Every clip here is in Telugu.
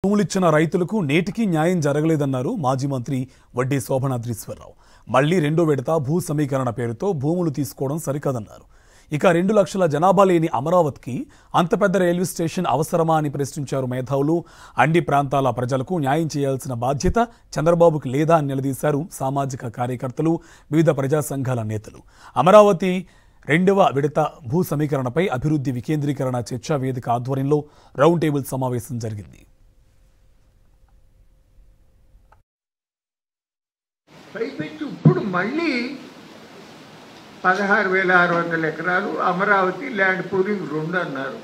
భూములిచ్చిన రైతులకు నేటికి న్యాయం జరగలేదన్నారు మాజీ మంత్రి వడ్డీ శోభనాద్రీశ్వరరావు. మళ్లీ రెండో విడత భూ సమీకరణ పేరుతో భూములు తీసుకోవడం సరికాదన్నారు. ఇక 2 లక్షల జనాభా లేని అమరావతికి అంత పెద్ద రైల్వే స్టేషన్ అవసరమా అని ప్రశ్నించారు మేధావులు. అన్ని ప్రాంతాల ప్రజలకు న్యాయం చేయాల్సిన బాధ్యత చంద్రబాబుకి లేదా అని నిలదీశారు సామాజిక కార్యకర్తలు, వివిధ ప్రజా సంఘాల నేతలు. అమరావతి 2వ విడత భూ సమీకరణపై అభివృద్ధి వికేంద్రీకరణ చర్చా వేదిక ఆధ్వర్యంలో రౌండ్ టేబుల్ సమావేశం జరిగింది. ఇప్పుడు మళ్ళీ 16,600 ఎకరాలు అమరావతి ల్యాండ్ పూలింగ్ 2 అన్నారు.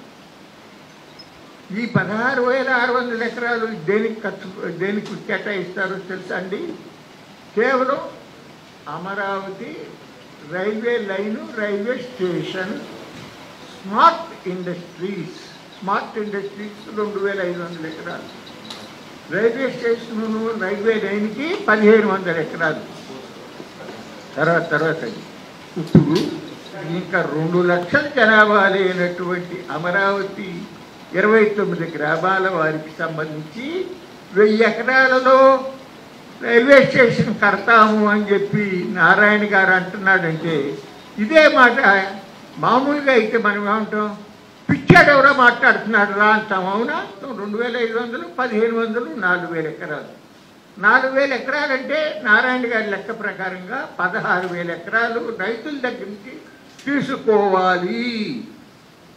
ఈ 16,600 ఎకరాలు దేనికి కేటాయిస్తారో తెలుసా అండి? కేవలం Amaravati railway line, railway station, smart industries 2,500 ఎకరాలు, రైల్వే స్టేషను రైల్వే లైన్కి 1,500 ఎకరాలు. తర్వాత ఇప్పుడు ఇంకా 2 లక్షల జనాభా లేనటువంటి అమరావతి 29 గ్రామాల వారికి సంబంధించి 1000 ఎకరాలలో రైల్వే స్టేషన్ కడతాము అని చెప్పి నారాయణ గారు అంటున్నాడంటే ఇదే మాట మామూలుగా అయితే మనం ఏమంటాం, పిచ్చాడు ఎవరో మాట్లాడుతున్నాడు రా అంటాం. అవునా? 2,500, 1,500, 4,000 ఎకరాలు. 4,000 ఎకరాలంటే నారాయణ గారి లెక్క ప్రకారంగా 16,000 ఎకరాలు రైతుల దగ్గర నుంచి తీసుకోవాలి.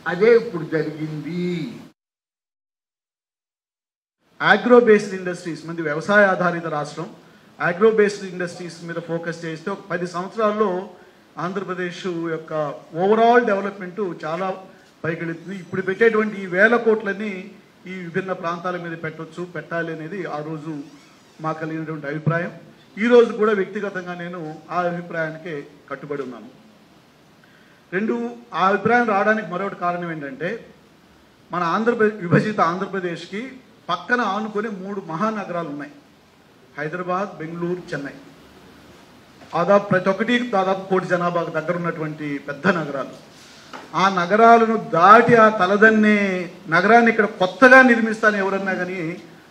అదే ఇప్పుడు జరిగింది. అగ్రో బేస్డ్ ఇండస్ట్రీస్ మంది వ్యవసాయ ఆధారిత రాష్ట్రం. అగ్రో బేస్డ్ ఇండస్ట్రీస్ మీద ఫోకస్ చేస్తే ఒక 10 సంవత్సరాల్లో ఆంధ్రప్రదేశ్ యొక్క ఓవరాల్ డెవలప్మెంట్ చాలా పైకెళ్తుంది. ఇప్పుడు పెట్టేటువంటి ఈ 1,000 కోట్లని ఈ విభిన్న ప్రాంతాల మీద పెట్టాలి అనేది ఆ రోజు మాకు కలిగినటువంటి అభిప్రాయం. ఈరోజు కూడా వ్యక్తిగతంగా నేను ఆ అభిప్రాయానికే కట్టుబడి ఉన్నాను. ఆ అభిప్రాయం రావడానికి మరొకటి కారణం ఏంటంటే, మన విభజిత ఆంధ్రప్రదేశ్కి పక్కన ఆనుకొని 3 మహానగరాలు ఉన్నాయి. హైదరాబాద్, బెంగళూరు, చెన్నై. ప్రతి ఒక్కటి దాదాపు 1 కోటి జనాభాకు దగ్గర ఉన్నటువంటి పెద్ద నగరాలు. ఆ నగరాలను దాటి ఆ తలదన్నే నగరాన్ని ఇక్కడ కొత్తగా నిర్మిస్తాను ఎవరన్నా కానీ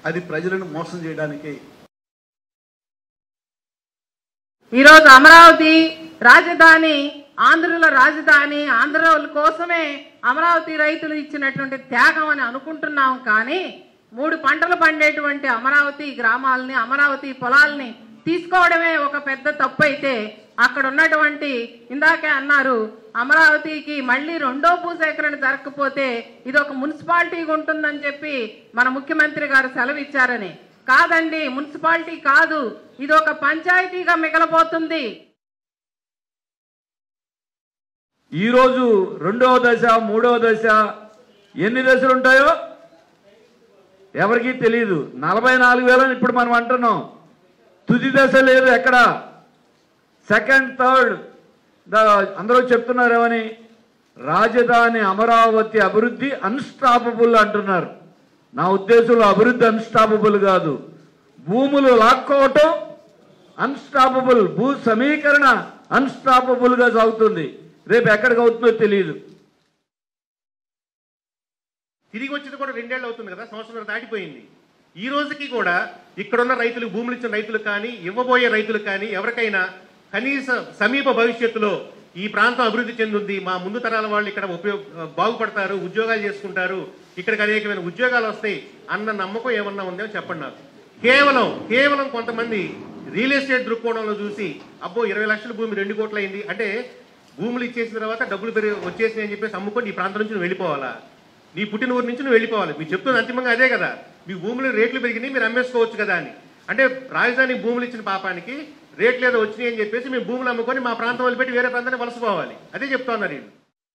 అది ప్రజలను మోసం చేయడానికి. ఈరోజు అమరావతి రాజధాని, ఆంధ్రుల రాజధాని, ఆంధ్రుల కోసమే అమరావతి రైతులు ఇచ్చినటువంటి త్యాగం అని అనుకుంటున్నాం. కానీ 3 పంటలు పండేటువంటి అమరావతి గ్రామాలని, అమరావతి పొలాలని తీసుకోవడమే ఒక పెద్ద తప్పు అయితే, అక్కడ ఉన్నటువంటి ఇందాకే అన్నారు అమరావతికి మళ్ళీ 2వ భూసేకరణ జరగకపోతే ఇది ఒక మున్సిపాలిటీగా ఉంటుందని చెప్పి మన ముఖ్యమంత్రి గారు సెలవు ఇచ్చారని. కాదండి, మున్సిపాలిటీ కాదు, ఇది ఒక పంచాయతీగా మిగలబోతుంది. ఈరోజు 2వ దశ, 3వ దశ ఎన్ని దశలు ఉంటాయో ఎవరికీ తెలియదు. 44,000 ఇప్పుడు మనం అంటున్నాం. తుది దశ లేదు ఎక్కడ. సెకండ్, థర్డ్ అందరూ చెప్తున్నారేమని, రాజధాని అమరావతి అభివృద్ధి అన్స్టాపబుల్ అంటున్నారు. నా ఉద్దేశంలో అభివృద్ధి అన్స్టాపబుల్ కాదు, భూములు లాక్కోవటం అన్స్టాపబుల్, భూ సమీకరణ అన్స్టాపబుల్గా సాగుతుంది. రేపు ఎక్కడికి అవుతుందో తెలియదు. తిరిగి వచ్చేది కూడా 2 ఏళ్ళు అవుతుంది కదా, సంవత్సరం దాటిపోయింది. ఈ రోజుకి కూడా ఇక్కడున్న రైతులకు, భూములు ఇచ్చిన రైతులకు కానీ, ఇవ్వబోయే రైతులకు కానీ ఎవరికైనా కనీస సమీప భవిష్యత్తులో ఈ ప్రాంతం అభివృద్ధి చెందుంది, మా ముందు తరాల వాళ్ళు ఇక్కడ బాగుపడతారు, ఉద్యోగాలు చేసుకుంటారు, ఇక్కడికి అనేకమైన ఉద్యోగాలు వస్తాయి అన్న నమ్మకం ఏమన్నా ఉందేమో చెప్పండి నాకు. కేవలం కొంతమంది రియల్ ఎస్టేట్ దృక్కోణంలో చూసి అబ్బో 20 లక్షల భూమి 2 కోట్లు అయింది అంటే, భూములు ఇచ్చేసిన తర్వాత డబ్బులు వచ్చేసినాయి అని చెప్పేసి అమ్ముకొని ఈ ప్రాంతం నుంచి నువ్వు వెళ్ళిపోవాలా? నీ పుట్టిన ఊరి నుంచి నువ్వు వెళ్ళిపోవాలి. మీరు చెప్తున్న అంతిమంగా అదే కదా, మీ భూములు రేట్లు పెరిగినాయి, మీరు అమ్మేసుకోవచ్చు కదా అని. అంటే రాజధాని భూములు ఇచ్చిన పాపానికి రేట్లు ఏదో వచ్చినాయి అని చెప్పేసి మేము భూములు అమ్ముకొని మా ప్రాంతం వదిలిపెట్టి వేరే ప్రాంతాన్ని వలసపోవాలి. అదే చెప్తా ఉన్నారు వీళ్ళు.